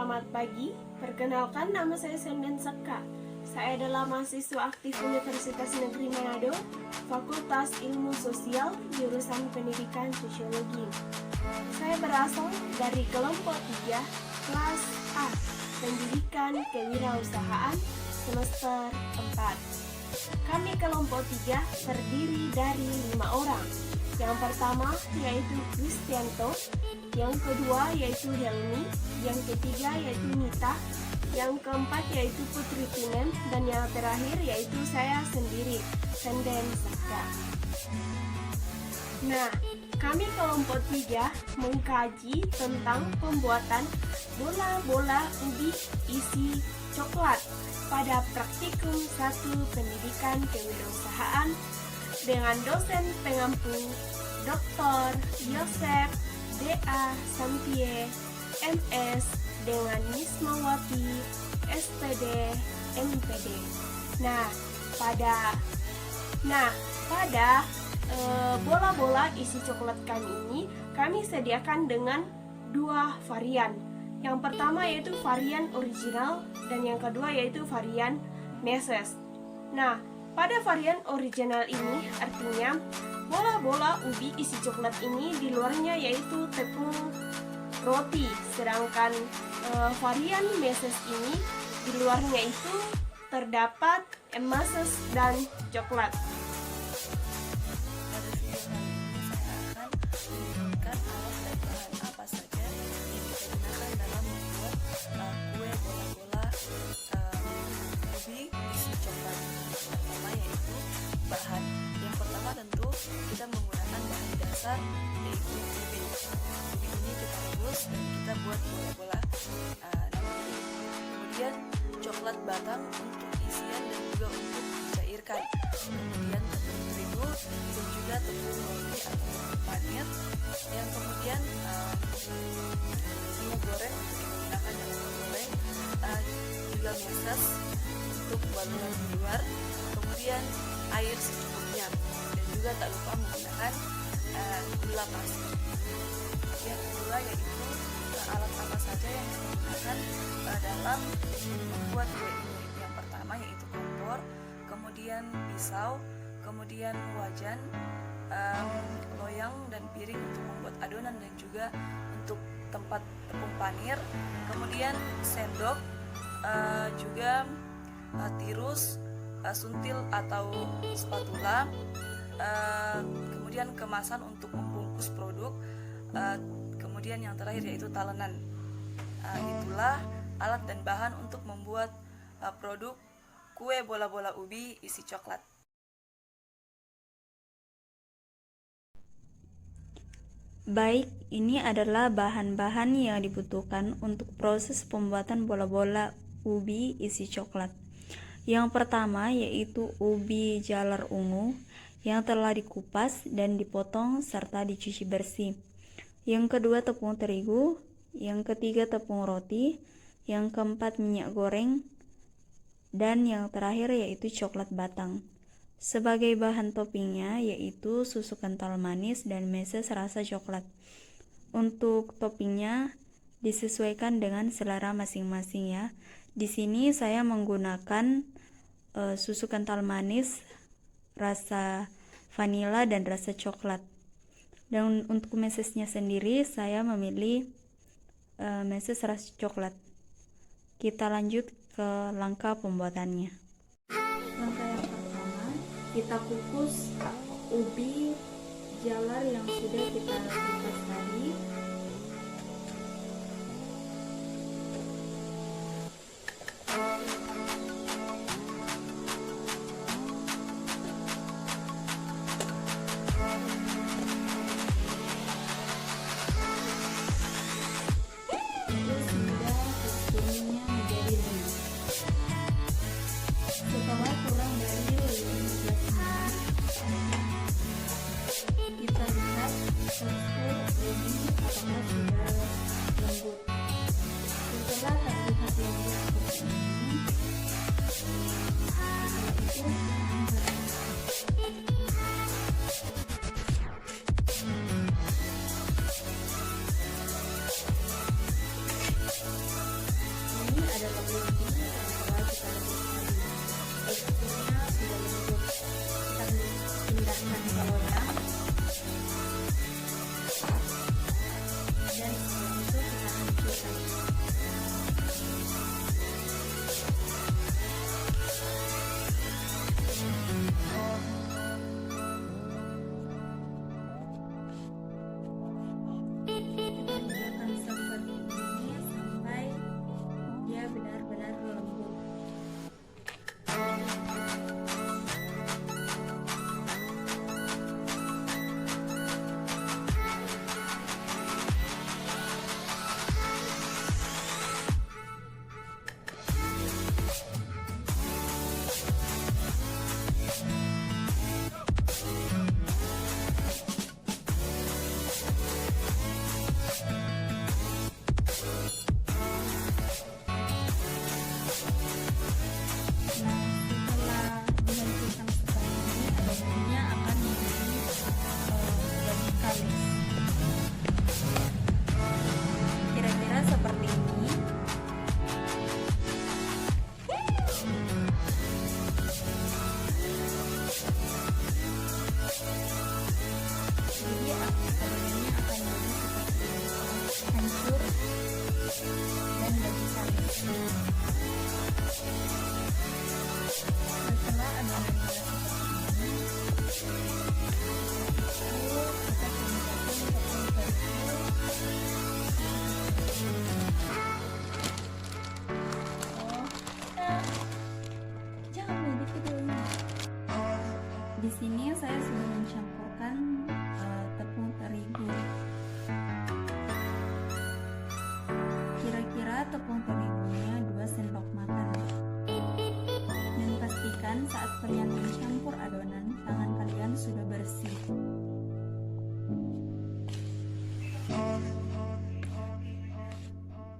Selamat pagi, perkenalkan nama saya Senden Saka. Saya adalah mahasiswa aktif Universitas Negeri Manado, Fakultas Ilmu Sosial, jurusan Pendidikan Sosiologi. Saya berasal dari kelompok 3, kelas A, Pendidikan Kewirausahaan, semester 4. Kami kelompok 3 terdiri dari 5 orang. Yang pertama yaitu Kristianto, yang kedua yaitu Helmi, yang ketiga yaitu Nita, yang keempat yaitu Putri Tinem, dan yang terakhir yaitu saya sendiri, Senden Saka. Nah, kami kelompok 3 mengkaji tentang pembuatan bola-bola ubi isi coklat pada praktikum 1 pendidikan kewirausahaan dengan dosen pengampu Dr. Yosef D.A. Sampie, MS, dengan Nismawati, SPD, MPD. Nah, pada bola-bola isi coklat kami ini, kami sediakan dengan 2 varian. Yang pertama yaitu varian original dan yang kedua yaitu varian meses. Nah, pada varian original ini artinya bola-bola ubi isi coklat ini di luarnya yaitu tepung roti, sedangkan varian meses ini di luarnya itu terdapat meses dan coklat. Pada video kali ini saya akan menunjukkan alat dan bahan apa saja yang digunakan dalam membuat kue bola-bola ubi isi coklat. Pertama yaitu bahan. Yang pertama tentu kita menggunakan bahan dasar yaitu ubi. Ubi ini kita rebus dan kita buat bola-bola nanti. Kemudian coklat batang untuk isian dan juga untuk dicairkan. Kemudian tepung terigu dan juga tepung roti atau tepung panir. Yang kemudian minyak goreng untuk digunakan dalam menggoreng, juga meses untuk baluran di luar. Kemudian air secukupnya dan juga tak lupa menggunakan gula pasir. Yang kedua yaitu alat apa saja yang digunakan dalam membuat kue ini. Yang pertama yaitu kompor, kemudian pisau, kemudian wajan, loyang dan piring untuk membuat adonan dan juga untuk tempat tepung panir, kemudian sendok, juga tirus, suntil atau spatula, kemudian kemasan untuk membungkus produk, kemudian yang terakhir yaitu talenan. Itulah alat dan bahan untuk membuat produk kue bola-bola ubi isi coklat. Baik, ini adalah bahan-bahan yang dibutuhkan untuk proses pembuatan bola-bola ubi isi coklat. Yang pertama yaitu ubi jalar ungu yang telah dikupas dan dipotong serta dicuci bersih. Yang kedua tepung terigu, yang ketiga tepung roti, yang keempat minyak goreng, dan yang terakhir yaitu coklat batang. Sebagai bahan toppingnya yaitu susu kental manis dan meses rasa coklat. Untuk toppingnya disesuaikan dengan selera masing-masing ya. Di sini saya menggunakan susu kental manis, rasa vanila dan rasa coklat. Dan untuk mesesnya sendiri saya memilih meses rasa coklat. Kita lanjut ke langkah pembuatannya. Langkah yang pertama, kita kukus ubi jalar yang sudah kita kupas tadi. Setelah kurang dari 15 menit, kita lihat tekstur ubi apakah sudah mencampurkan tepung terigu. Kira-kira tepung terigunya 2 sendok makan. Dan pastikan saat kalian mencampur adonan, tangan kalian sudah bersih.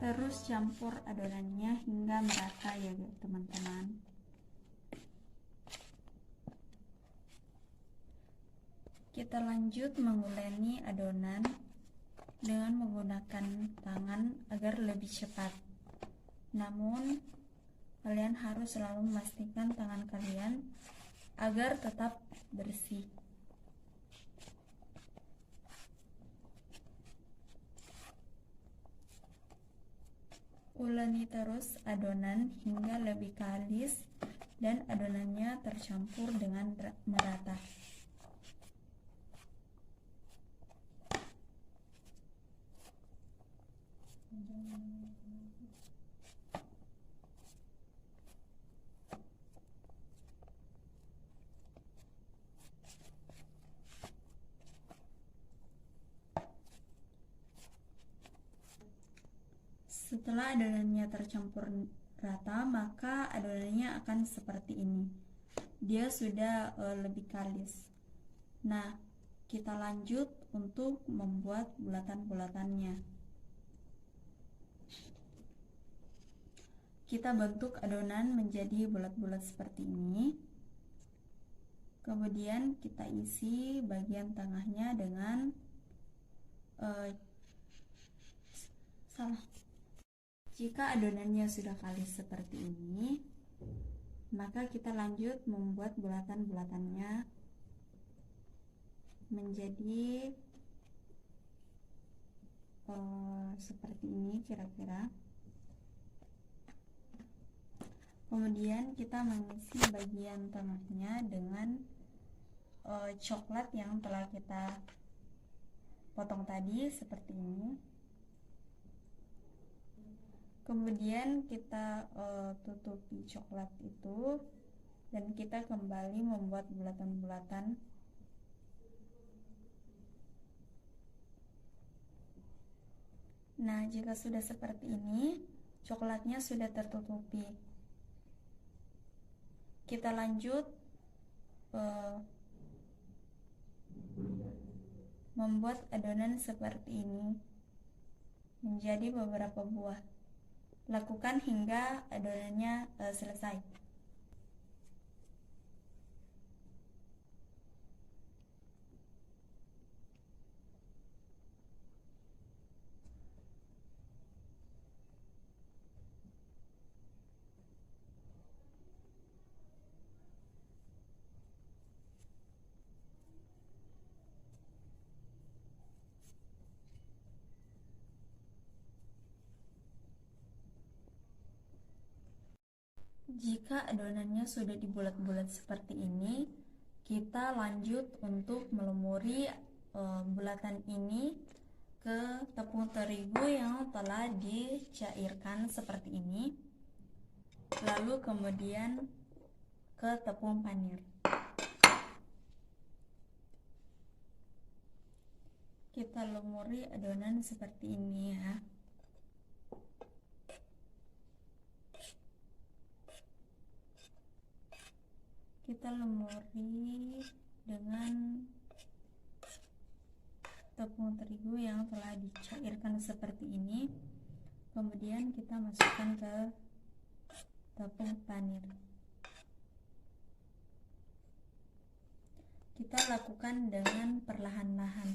Terus campur adonannya hingga merata ya teman-teman. Kita lanjut menguleni adonan dengan menggunakan tangan agar lebih cepat. Namun kalian harus selalu memastikan tangan kalian agar tetap bersih. Uleni terus adonan hingga lebih kalis dan adonannya tercampur dengan merata. Setelah adonannya tercampur rata, maka adonannya akan seperti ini. Dia sudah lebih kalis. Nah, kita lanjut untuk membuat bulatan-bulatannya. Kita bentuk adonan menjadi bulat-bulat seperti ini. Kemudian kita isi bagian tengahnya dengan Jika adonannya sudah kalis seperti ini, maka kita lanjut membuat bulatan-bulatannya menjadi seperti ini kira-kira. Kemudian kita mengisi bagian tengahnya dengan coklat yang telah kita potong tadi seperti ini. Kemudian kita tutupi coklat itu dan kita kembali membuat bulatan-bulatan. Nah, jika sudah seperti ini, coklatnya sudah tertutupi. Kita lanjut membuat adonan seperti ini menjadi beberapa buah. Lakukan hingga adonannya selesai. Jika adonannya sudah dibulat-bulat seperti ini, kita lanjut untuk melumuri bulatan ini ke tepung terigu yang telah dicairkan seperti ini, lalu kemudian ke tepung panir. Kita lumuri adonan seperti ini ya. Kita lumuri dengan tepung terigu yang telah dicairkan seperti ini. Kemudian kita masukkan ke tepung panir. Kita lakukan dengan perlahan-lahan.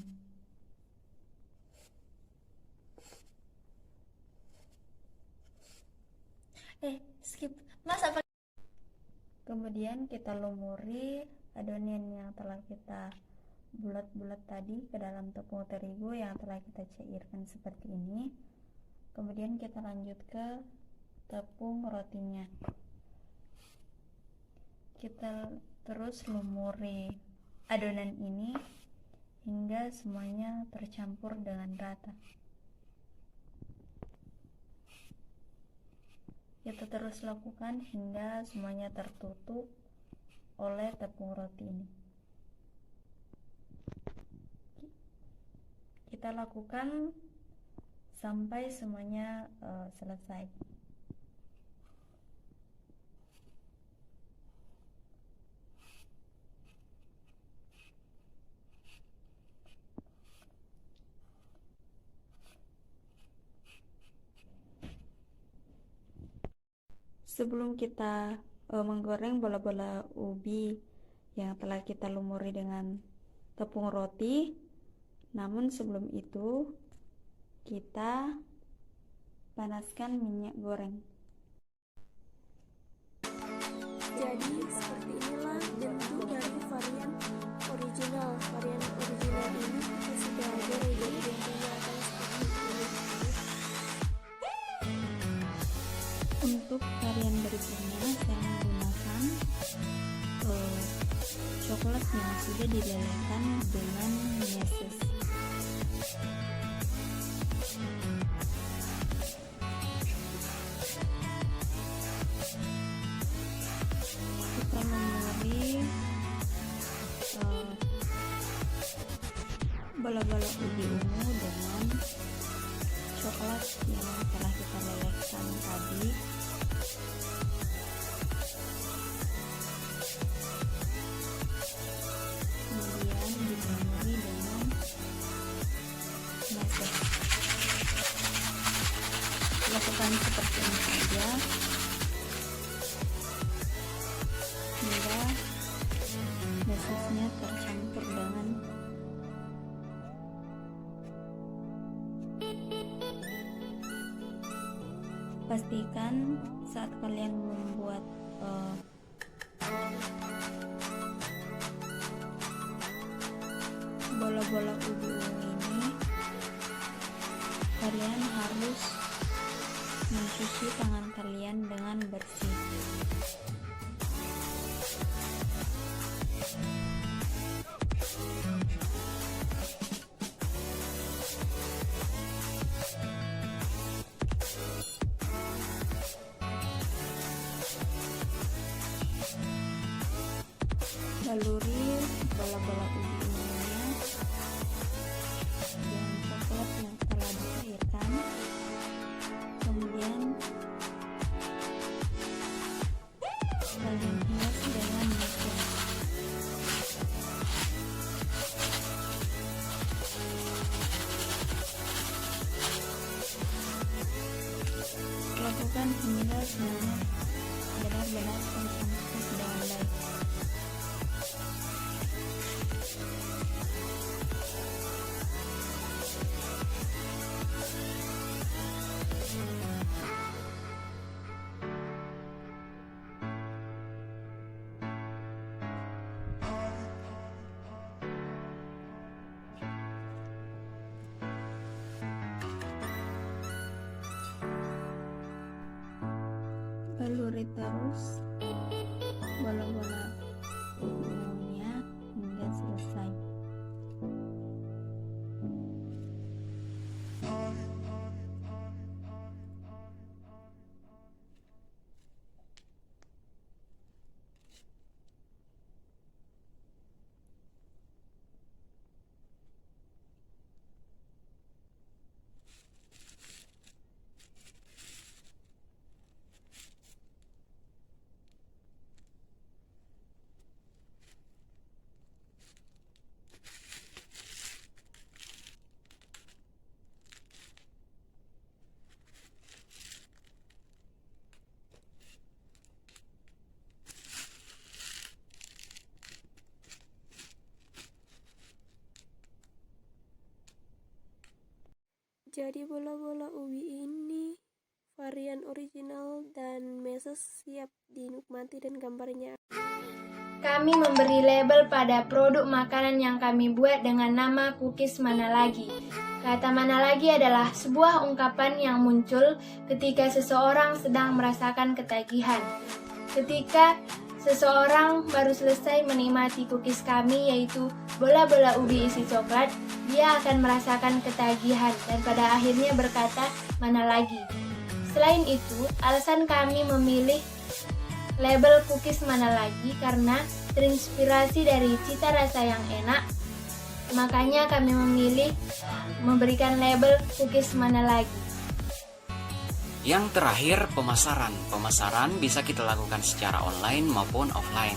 Skip. Masa Kemudian kita lumuri adonan yang telah kita bulat-bulat tadi ke dalam tepung terigu yang telah kita cairkan seperti ini. Kemudian kita lanjut ke tepung rotinya. Kita terus lumuri adonan ini hingga semuanya tercampur dengan rata. Kita terus lakukan hingga semuanya tertutup oleh tepung roti ini. kita lakukan sampai semuanya selesai. Sebelum kita menggoreng bola-bola ubi yang telah kita lumuri dengan tepung roti, namun sebelum itu kita panaskan minyak goreng. Jadi seperti inilah bentuk dari varian original. Varian original ini kita sudah goreng, jadi bentuknya akan seperti ini. Untuk varian berikutnya saya menggunakan coklat yang sudah dilelehkan dengan meses. Kita memulai bola-bola ubi ungu dengan coklat yang telah kita lelehkan tadi. Kemudian dilumuri dengan meses. Lakukan seperti ini saja hingga mesesnya tercampur dengan pastikan saat kalian membuat bola-bola ubi ungu ini, kalian harus mencuci tangan kalian dengan bersih. Baluri bola-bola ubi ungunya dengan coklat yang telah dicairkan, kemudian kalian hias dengan meses. Lakukan hingga semuanya benar-benar tercampur dengan baik. Baluri terus bola-bola ungunya hingga selesai. Jadi bola-bola ubi ini varian original dan meses siap dinikmati dan gambarnya. Kami memberi label pada produk makanan yang kami buat dengan nama cookies mana lagi. Kata mana lagi adalah sebuah ungkapan yang muncul ketika seseorang sedang merasakan ketagihan. Ketika seseorang baru selesai menikmati cookies kami, yaitu bola-bola ubi isi coklat, dia akan merasakan ketagihan dan pada akhirnya berkata, mana lagi. Selain itu, alasan kami memilih label cookies mana lagi karena terinspirasi dari cita rasa yang enak, Makanya kami memilih memberikan label cookies mana lagi. Yang terakhir, pemasaran. Pemasaran bisa kita lakukan secara online maupun offline.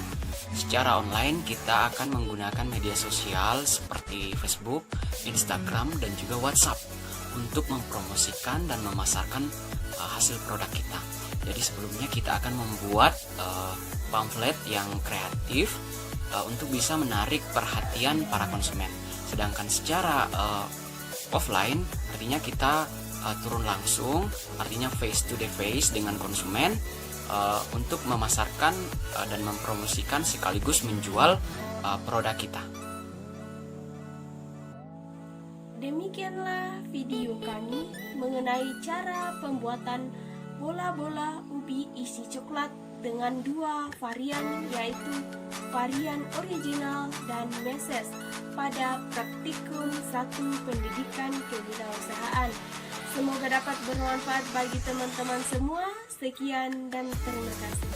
Secara online kita akan menggunakan media sosial seperti Facebook, Instagram, dan juga WhatsApp untuk mempromosikan dan memasarkan hasil produk kita. Jadi sebelumnya kita akan membuat pamflet yang kreatif untuk bisa menarik perhatian para konsumen. Sedangkan secara offline artinya kita turun langsung, artinya face to the face dengan konsumen untuk memasarkan dan mempromosikan sekaligus menjual produk kita. Demikianlah video kami mengenai cara pembuatan bola-bola ubi isi coklat dengan dua varian, yaitu varian original dan meses pada praktikum 1 pendidikan kewirausahaan. Semoga dapat bermanfaat bagi teman-teman semua. Sekian dan terima kasih.